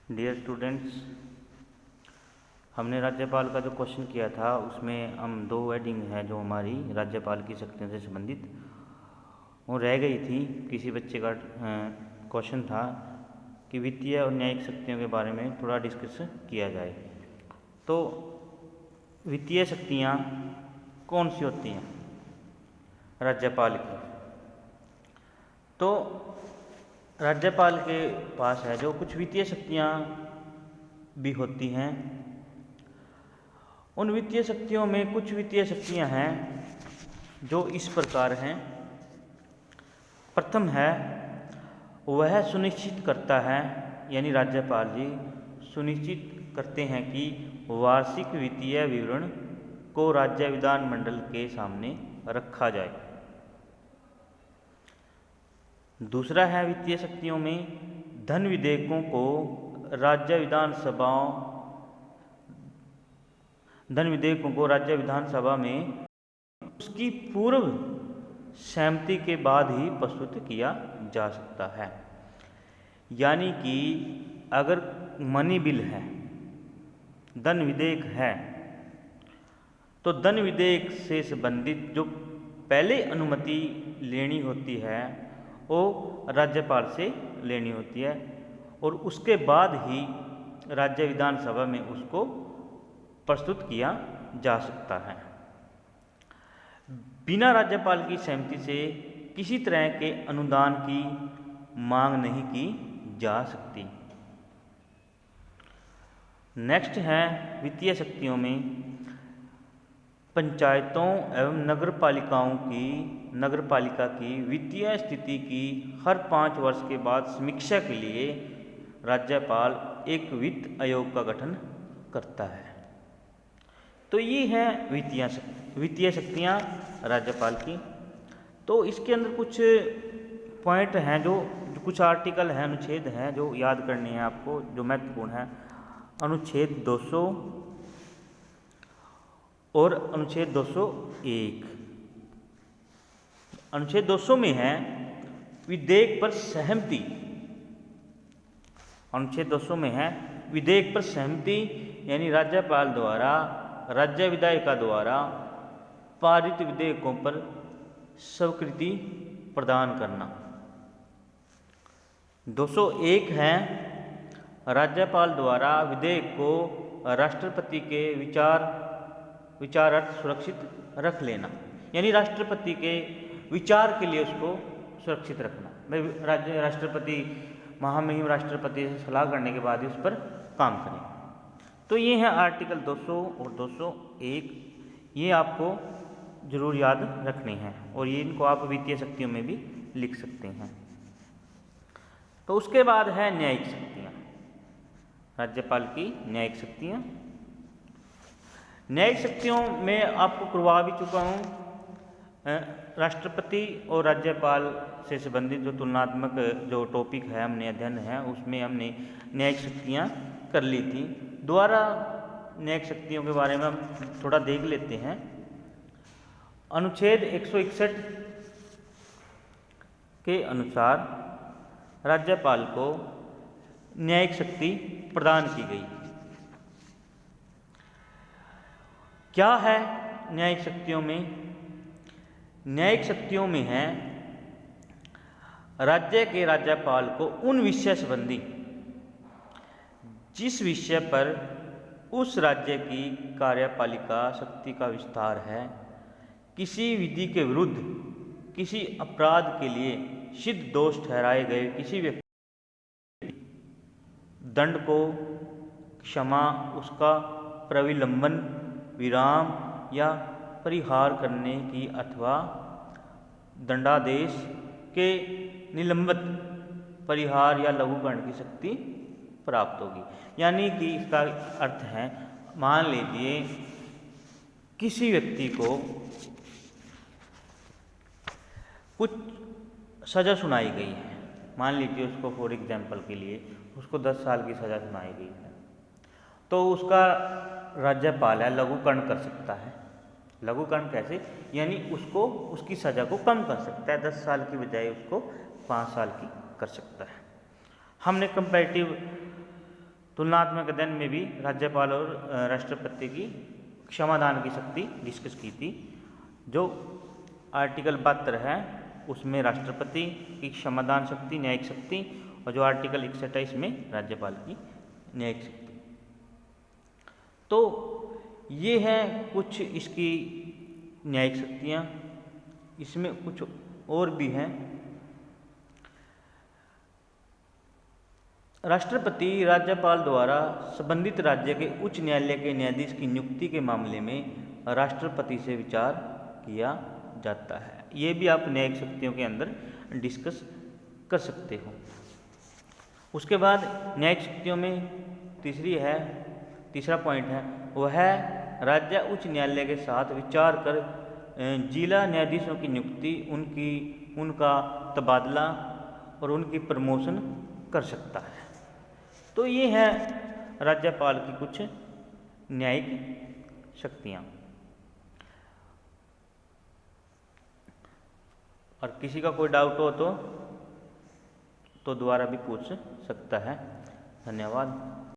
Dear students, हमने राज्यपाल का जो क्वेश्चन किया था उसमें हम दो हेडिंग है जो हमारी राज्यपाल की शक्तियों से संबंधित वो रह गई थी। किसी बच्चे का क्वेश्चन था कि वित्तीय और न्यायिक शक्तियों के बारे में थोड़ा डिस्कस किया जाए। तो वित्तीय शक्तियाँ कौन सी होती हैं राज्यपाल की? तो राज्यपाल के पास है जो कुछ वित्तीय शक्तियाँ भी होती हैं। उन वित्तीय शक्तियों में कुछ वित्तीय शक्तियाँ हैं जो इस प्रकार हैं। प्रथम है, वह सुनिश्चित करता है, यानी राज्यपाल जी सुनिश्चित करते हैं कि वार्षिक वित्तीय विवरण को राज्य विधानमंडल के सामने रखा जाए। दूसरा है, वित्तीय शक्तियों में धन विधेयकों को राज्य विधानसभा में उसकी पूर्व सहमति के बाद ही प्रस्तुत किया जा सकता है। यानी कि अगर मनी बिल है, धन विधेयक है, तो धन विधेयक से संबंधित जो पहले अनुमति लेनी होती है वो राज्यपाल से लेनी होती है और उसके बाद ही राज्य विधानसभा में उसको प्रस्तुत किया जा सकता है। बिना राज्यपाल की सहमति से किसी तरह के अनुदान की मांग नहीं की जा सकती। नेक्स्ट है, वित्तीय शक्तियों में पंचायतों एवं नगरपालिका की वित्तीय स्थिति की हर 5 वर्ष के बाद समीक्षा के लिए राज्यपाल एक वित्त आयोग का गठन करता है। तो ये है वित्तीय शक्तियाँ राज्यपाल की। तो इसके अंदर कुछ पॉइंट हैं जो कुछ आर्टिकल हैं, अनुच्छेद हैं जो याद करने हैं आपको, जो महत्वपूर्ण है। अनुच्छेद 200 और अनुच्छेद 201। अनुच्छेद 200 में है विधेयक पर सहमति। अनुच्छेद 200 में है विधेयक पर सहमति, यानी राज्यपाल द्वारा राज्य विधायिका द्वारा पारित विधेयकों पर स्वीकृति प्रदान करना। 201 है राज्यपाल द्वारा विधेयक को राष्ट्रपति के विचारार्थ सुरक्षित रख लेना, यानी राष्ट्रपति के विचार के लिए उसको सुरक्षित रखना। राष्ट्रपति महामहिम राष्ट्रपति से सलाह करने के बाद ही उस पर काम करें। तो ये है आर्टिकल 200 और 201, ये आपको जरूर याद रखने हैं और ये इनको आप वित्तीय शक्तियों में भी लिख सकते हैं। तो उसके बाद है न्यायिक शक्तियाँ, राज्यपाल की न्यायिक शक्तियाँ। न्यायिक शक्तियों में आपको करवा भी चुका हूँ। राष्ट्रपति और राज्यपाल से संबंधित जो तुलनात्मक जो टॉपिक है, हमने अध्ययन है, उसमें हमने न्यायिक शक्तियाँ कर ली थी। दोबारा न्यायिक शक्तियों के बारे में हम थोड़ा देख लेते हैं। अनुच्छेद 161 के अनुसार राज्यपाल को न्यायिक शक्ति प्रदान की गई। क्या है न्यायिक शक्तियों में? न्यायिक शक्तियों में है राज्य के राज्यपाल को उन विषय संबंधी जिस विषय पर उस राज्य की कार्यपालिका शक्ति का विस्तार है, किसी विधि के विरुद्ध किसी अपराध के लिए सिद्ध दोष ठहराए गए किसी व्यक्ति दंड को क्षमा, उसका प्रविलंबन, विराम या परिहार करने की अथवा दंडादेश के निलंबित परिहार या लघुकरण की शक्ति प्राप्त होगी। यानी कि इसका अर्थ है, मान लीजिए किसी व्यक्ति को कुछ सज़ा सुनाई गई है, मान लीजिए उसको फॉर एग्जाम्पल के लिए उसको 10 साल की सज़ा सुनाई गई है, तो उसका राज्यपाल है लघुकरण कर सकता है। लघुकरण कैसे? यानी उसको उसकी सज़ा को कम कर सकता है, 10 साल की बजाय उसको 5 साल की कर सकता है। हमने कंपैरेटिव तुलनात्मक अध्ययन में भी राज्यपाल और राष्ट्रपति की क्षमादान की शक्ति डिस्कस की थी। जो आर्टिकल 72 है उसमें राष्ट्रपति की क्षमादान शक्ति, न्यायिक शक्ति, और जो आर्टिकल 61 है इसमें राज्यपाल की न्यायिक शक्ति। तो ये है कुछ इसकी न्यायिक शक्तियाँ। इसमें कुछ और भी हैं। राष्ट्रपति राज्यपाल द्वारा संबंधित राज्य के उच्च न्यायालय के न्यायाधीश की नियुक्ति के मामले में राष्ट्रपति से विचार किया जाता है। ये भी आप न्यायिक शक्तियों के अंदर डिस्कस कर सकते हो। उसके बाद न्यायिक शक्तियों में तीसरा पॉइंट है वह है राज्य उच्च न्यायालय के साथ विचार कर जिला न्यायाधीशों की नियुक्ति, उनका तबादला और उनकी प्रमोशन कर सकता है। तो ये है राज्यपाल की कुछ न्यायिक शक्तियाँ। और किसी का कोई डाउट हो तो दोबारा भी पूछ सकता है। धन्यवाद।